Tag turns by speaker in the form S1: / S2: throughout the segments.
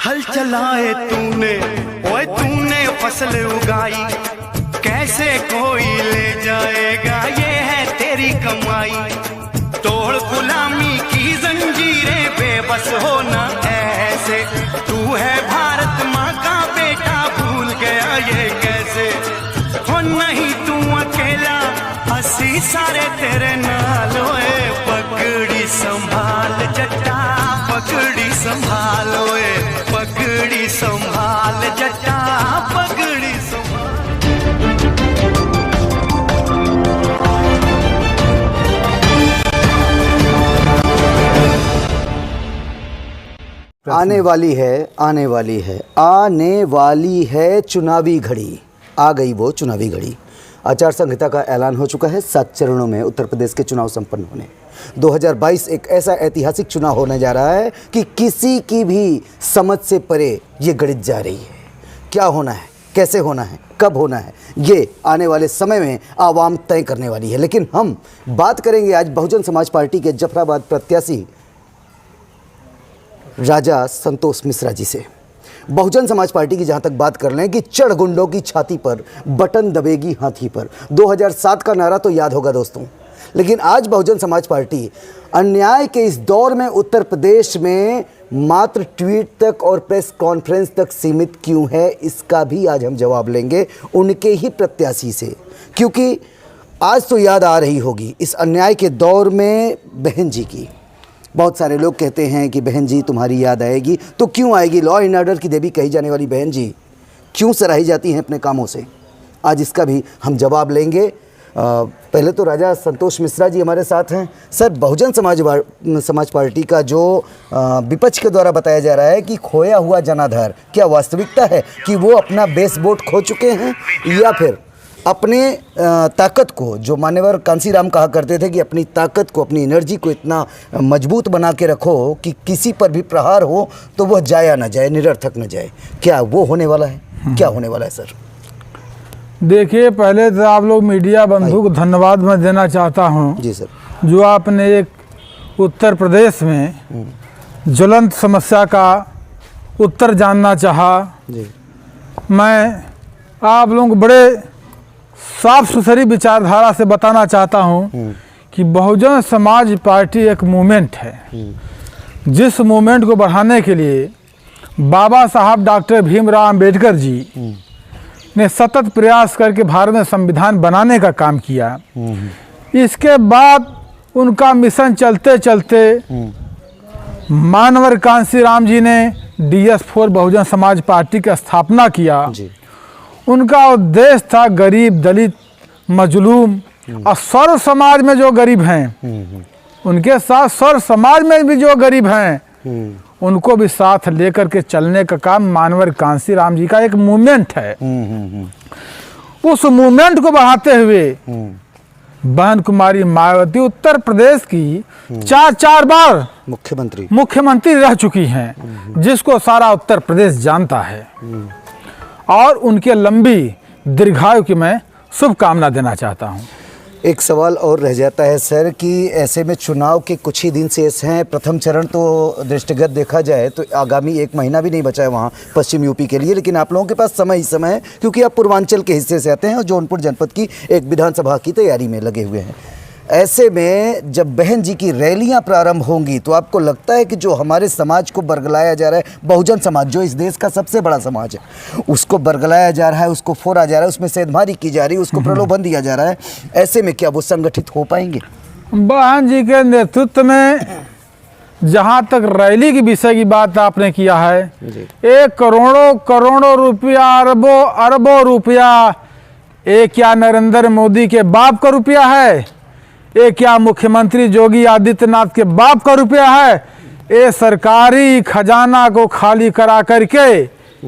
S1: हल चलाए तूने, ओए तूने फसल उगाई, कैसे कोई ले जाएगा, ये है तेरी कमाई। तोड़ गुलामी की जंजीरें, बेबस होना ऐसे, तू है भारत माँ का बेटा, भूल गया ये कैसे। हो नहीं तू अकेला, हंसी सारे तेरे नाल, ओए पगड़ी संभाल जट्टा, पगड़ी संभाल, ओए पगड़ी संभाल जट्टा, पगड़ी संभाल।
S2: आने वाली है, आने वाली है, आने वाली है चुनावी घड़ी। आ गई वो चुनावी घड़ी। आचार संहिता का ऐलान हो चुका है। 7 चरणों में उत्तर प्रदेश के चुनाव संपन्न होने। 2022 एक ऐसा ऐतिहासिक चुनाव होने जा रहा है कि किसी की भी समझ से परे ये गणित जा रही है। क्या होना है, कैसे होना है, कब होना है, ये आने वाले समय में आवाम तय करने वाली है। लेकिन हम बात करेंगे आज बहुजन समाज पार्टी के जफराबाद प्रत्याशी राजा संतोष मिश्रा जी से। बहुजन समाज पार्टी की जहां तक बात कर लें कि चढ़ गुंडों की छाती पर बटन दबेगी हाथी पर, 2007 का नारा तो याद होगा दोस्तों। लेकिन आज बहुजन समाज पार्टी अन्याय के इस दौर में उत्तर प्रदेश में मात्र ट्वीट तक और प्रेस कॉन्फ्रेंस तक सीमित क्यों है, इसका भी आज हम जवाब लेंगे उनके ही प्रत्याशी से। क्योंकि आज तो याद आ रही होगी इस अन्याय के दौर में बहन जी की। बहुत सारे लोग कहते हैं कि बहन जी तुम्हारी याद आएगी, तो क्यों आएगी? लॉ एंड ऑर्डर की देवी कही जाने वाली बहन जी क्यों सराही जाती हैं अपने कामों से? आज इसका भी हम जवाब लेंगे। पहले तो राजा संतोष मिश्रा जी हमारे साथ हैं। सर, बहुजन समाज पार्टी का जो विपक्ष के द्वारा बताया जा रहा है कि खोया हुआ जनाधार, क्या वास्तविकता है कि वो अपना बेस वोट खो चुके हैं, या फिर अपने ताकत को, जो मान्यवर कांसीराम कहा करते थे कि अपनी ताकत को, अपनी एनर्जी को इतना मजबूत बना के रखो कि किसी पर भी प्रहार हो तो वह जाया ना जाए, निरर्थक न जाए, क्या वो होने वाला है? क्या होने वाला है सर?
S3: देखिए, पहले तो आप लोग मीडिया बंधु को धन्यवाद मैं देना चाहता हूं
S2: जी सर, जो
S3: आपने एक उत्तर प्रदेश में ज्वलंत समस्या का उत्तर जानना चाहा।
S2: जी,
S3: मैं आप लोगों को बड़े साफ सुथरी विचारधारा से बताना चाहता हूं कि बहुजन समाज पार्टी एक मूवमेंट है, जिस मूवमेंट को बढ़ाने के लिए बाबा साहब डॉक्टर भीमराव अंबेडकर जी ने सतत प्रयास करके भारत में संविधान बनाने का काम किया। इसके बाद उनका मिशन चलते चलते मानवर कांसीराम जी ने DS4 बहुजन समाज पार्टी की स्थापना किया। उनका उद्देश्य था गरीब, दलित, मजलूम और सर्व समाज में जो गरीब हैं, उनके साथ सर्व समाज में भी जो गरीब हैं, उनको भी साथ लेकर के चलने का काम मानवर कांसीराम जी का एक मूवमेंट है। उस मूवमेंट को बढ़ाते हुए बहन कुमारी मायावती उत्तर प्रदेश की 4 बार मुख्यमंत्री रह चुकी हैं, जिसको सारा उत्तर प्रदेश जानता है। और उनके लंबी दीर्घायु की मैं शुभकामना देना चाहता हूं।
S2: एक सवाल और रह जाता है सर कि ऐसे में चुनाव के कुछ ही दिन शेष हैं। प्रथम चरण तो दृष्टिगत देखा जाए तो आगामी 1 महीना भी नहीं बचा है वहाँ पश्चिम यूपी के लिए, लेकिन आप लोगों के पास समय ही समय है, क्योंकि आप पूर्वांचल के हिस्से से आते हैं और जौनपुर जनपद की एक विधानसभा की तैयारी में लगे हुए हैं। ऐसे में जब बहन जी की रैलियां प्रारंभ होंगी तो आपको लगता है कि जो हमारे समाज को बरगलाया जा रहा है, बहुजन समाज जो इस देश का सबसे बड़ा समाज है, उसको बरगलाया जा रहा है, उसको फोड़ा जा रहा है, उसमें सेंधमारी की जा रही है, उसको प्रलोभन दिया जा रहा है, ऐसे में क्या वो संगठित हो पाएंगे?
S3: बहन जी के नेतृत्व में जहां तक रैली की विषय की बात आपने किया है, एक करोड़ों रुपया, अरबों रुपया, ये क्या नरेंद्र मोदी के बाप का रुपया है? ये क्या मुख्यमंत्री योगी आदित्यनाथ के बाप का रुपया है? ये सरकारी खजाना को खाली करा करके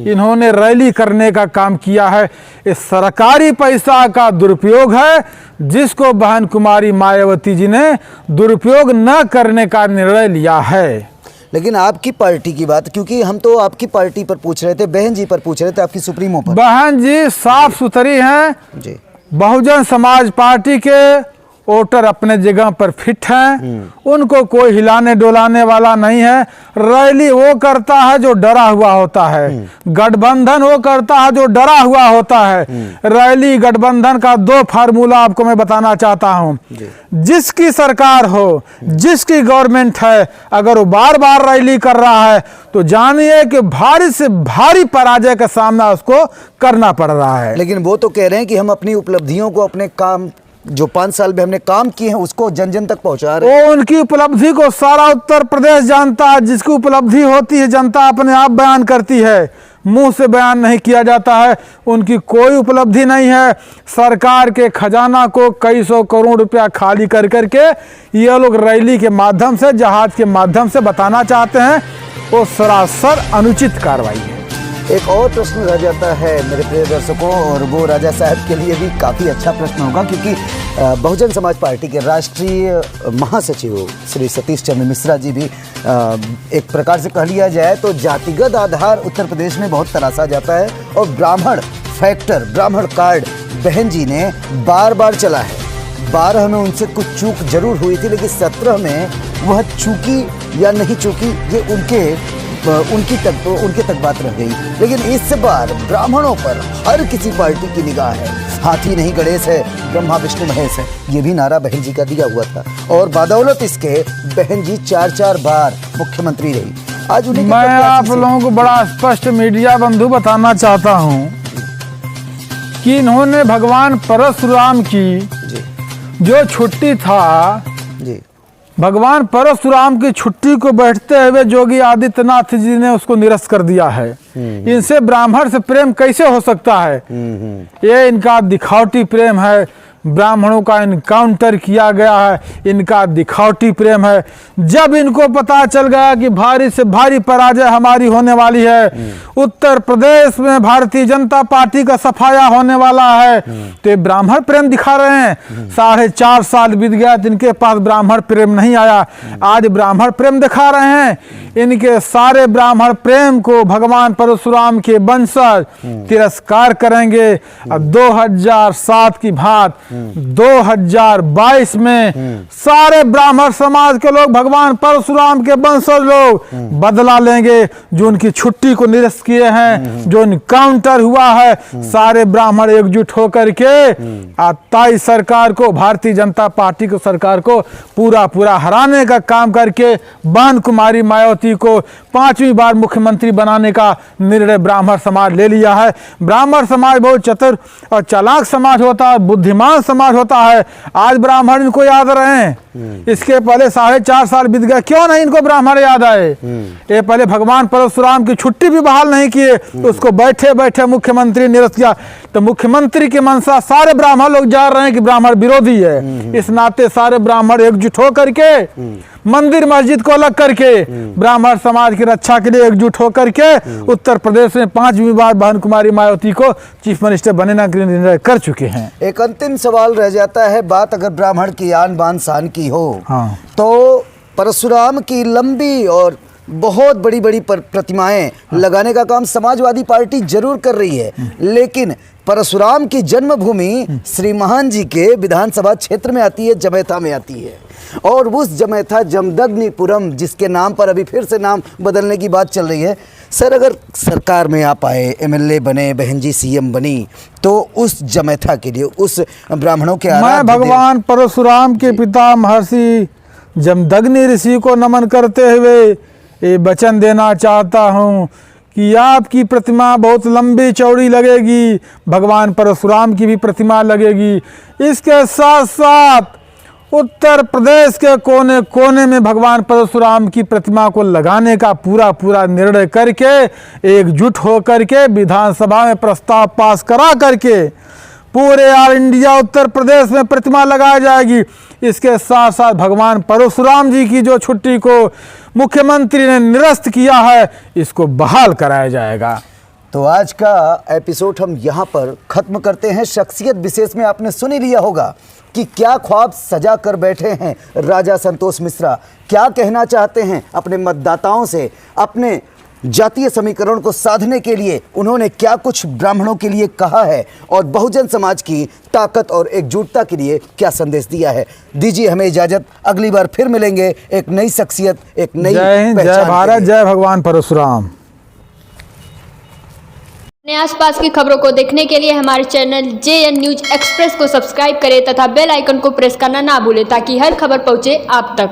S3: इन्होंने रैली करने का काम किया है। ये सरकारी पैसा का दुरुपयोग है, जिसको बहन कुमारी मायावती जी ने दुरुपयोग न करने का निर्णय लिया है।
S2: लेकिन आपकी पार्टी की बात, क्योंकि हम तो आपकी पार्टी पर पूछ रहे थे, बहन जी पर पूछ रहे थे, आपकी सुप्रीमो पर।
S3: बहन जी साफ सुथरी हैं जी। बहुजन समाज पार्टी के वोटर अपने जगह पर फिट हैं, उनको कोई हिलाने डोलाने वाला नहीं है। रैली वो करता है जो डरा हुआ होता है, गठबंधन वो करता है जो डरा हुआ होता है। रैली गठबंधन का 2 फार्मूला आपको मैं बताना चाहता हूं। जिसकी सरकार हो, जिसकी गवर्नमेंट है, अगर वो बार बार रैली कर रहा है तो जानिए कि भारी से भारी पराजय का सामना उसको करना पड़ रहा है।
S2: लेकिन वो तो कह रहे हैं कि हम अपनी उपलब्धियों को, अपने काम जो 5 साल में हमने काम किए हैं उसको जन जन तक पहुंचा रहे हैं।
S3: वो उनकी उपलब्धि को सारा उत्तर प्रदेश जानता है। जिसकी उपलब्धि होती है जनता अपने आप बयान करती है, मुंह से बयान नहीं किया जाता है। उनकी कोई उपलब्धि नहीं है। सरकार के खजाना को कई सौ करोड़ रुपया खाली कर करके ये लोग रैली के माध्यम से, जहाज के माध्यम से बताना चाहते हैं, वो सरासर अनुचित कार्रवाई है।
S2: एक और प्रश्न रह जाता है मेरे प्रिय दर्शकों, और वो राजा साहब के लिए भी काफ़ी अच्छा प्रश्न होगा, क्योंकि बहुजन समाज पार्टी के राष्ट्रीय महासचिव श्री सतीश चंद्र मिश्रा जी भी एक प्रकार से कह लिया जाए तो जातिगत आधार उत्तर प्रदेश में बहुत तरासा जाता है, और ब्राह्मण फैक्टर, ब्राह्मण कार्ड बहन जी ने बार बार चला है। 12 में उनसे कुछ चूक जरूर हुई थी, लेकिन 17 में वह चूकी या नहीं चूकी ये उनके तक बात रह गई। लेकिन इस बार ब्राह्मणों पर हर किसी पार्टी की निगाह है। हाथी नहीं गणेश है, ब्रह्मा विष्णु महेश है, ये भी नारा बहन जी का दिया हुआ था, और बदौलत इसके बहन जी 4-4 बार मुख्यमंत्री रही। आज उन्हें
S3: मैं आप लोगों को बड़ा स्पष्ट मीडिया बंधु बताना चाहता हूँ कि इन्होंने भगवान परशुराम की जो छुट्टी था
S2: जी,
S3: भगवान परशुराम की छुट्टी को बैठते हुए योगी आदित्यनाथ जी ने उसको निरस्त कर दिया है। इनसे ब्राह्मण से प्रेम कैसे हो सकता है? ये इनका दिखावटी प्रेम है। ब्राह्मणों का इनकाउंटर किया गया है, इनका दिखावटी प्रेम है। जब इनको पता चल गया कि भारी से भारी पराजय हमारी होने वाली है, उत्तर प्रदेश में भारतीय जनता पार्टी का सफाया होने वाला है, तो ये ब्राह्मण प्रेम दिखा रहे हैं। 4.5 साल बीत गया, इनके पास ब्राह्मण प्रेम नहीं आया, आज ब्राह्मण प्रेम दिखा रहे हैं। इनके सारे ब्राह्मण प्रेम को भगवान परशुराम के वंशज तिरस्कार करेंगे। 2007 की बात 2022 में सारे ब्राह्मण समाज के लोग भगवान परशुराम के वंशज लोग बदला लेंगे। जो उनकी छुट्टी को निरस्त किए हैं, जो इनकाउंटर हुआ है, सारे ब्राह्मण एकजुट होकर के 23 सरकार को, भारतीय जनता पार्टी को, सरकार को पूरा हराने का काम करके बहन कुमारी मायावती को 5वीं बार मुख्यमंत्री बनाने का निर्णय ब्राह्मण समाज ले लिया है। ब्राह्मण समाज बहुत चतुर और चालाक समाज होता है, बुद्धिमान समाज होता है। आज ब्राह्मण इनको याद रहे हैं, इसके पहले 4.5 साल बीत गए, क्यों नहीं इनको ब्राह्मण याद आए? ये पहले भगवान परशुराम की छुट्टी भी बहाल नहीं किए, तो उसको बैठे बैठे मुख्यमंत्री निरस्त किया। तो मुख्यमंत्री की मंशा सारे ब्राह्मण लोग जा रहे हैं कि ब्राह्मण विरोधी है। इस नाते सारे ब्राह्मण एकजुट होकर के, मंदिर मस्जिद को अलग करके, ब्राह्मण समाज की रक्षा के लिए एकजुट होकर के उत्तर प्रदेश में 5वीं बार बहन कुमारी मायावती को चीफ मिनिस्टर बनने का निर्णय कर चुके हैं।
S2: एक अंतिम सवाल रह जाता है, बात अगर ब्राह्मण की आन बान शान की हो,
S3: हाँ,
S2: तो परशुराम की लंबी और बहुत बड़ी बड़ी प्रतिमाएं लगाने का काम समाजवादी पार्टी जरूर कर रही है, लेकिन परशुराम की जन्मभूमि श्री महान जी के विधानसभा क्षेत्र में आती है, जमैथा में आती है, और उस जमैथा जमदग्निपुरम जिसके नाम पर अभी फिर से नाम बदलने की बात चल रही है। सर, अगर सरकार में आप आए, MLA बने, बहन जी CM बनी, तो उस जमैथा के लिए, उस ब्राह्मणों के
S3: मैं भगवान परशुराम के पिता महर्षि जमदग्नि ऋषि को नमन करते हुए ये वचन देना चाहता हूँ कि आपकी प्रतिमा बहुत लंबी चौड़ी लगेगी, भगवान परशुराम की भी प्रतिमा लगेगी। इसके साथ साथ उत्तर प्रदेश के कोने कोने में भगवान परशुराम की प्रतिमा को लगाने का पूरा निर्णय करके, एकजुट होकर के विधानसभा में प्रस्ताव पास करा करके पूरे ऑल इंडिया उत्तर प्रदेश में प्रतिमा लगाई जाएगी। इसके साथ साथ भगवान परशुराम जी की जो छुट्टी को मुख्यमंत्री ने निरस्त किया है, इसको बहाल कराया जाएगा।
S2: तो आज का एपिसोड हम यहाँ पर ख़त्म करते हैं। शख्सियत विशेष में आपने सुन ही लिया होगा कि क्या ख्वाब सजा कर बैठे हैं राजा संतोष मिश्रा, क्या कहना चाहते हैं अपने मतदाताओं से, अपने जातीय समीकरण को साधने के लिए उन्होंने क्या कुछ ब्राह्मणों के लिए कहा है और बहुजन समाज की ताकत और एकजुटता के लिए क्या संदेश दिया है। दीजिए हमें इजाजत, अगली बार फिर मिलेंगे एक नई शख्सियत, एक नई
S3: जय हिंद, जय
S2: पहचान के
S3: भारत,
S2: लिए।
S3: जय भगवान परशुराम।
S4: अपने आसपास की खबरों को देखने के लिए हमारे चैनल JN न्यूज एक्सप्रेस को सब्सक्राइब करें तथा बेल आइकन को प्रेस करना ना भूलें ताकि हर खबर पहुंचे आप तक।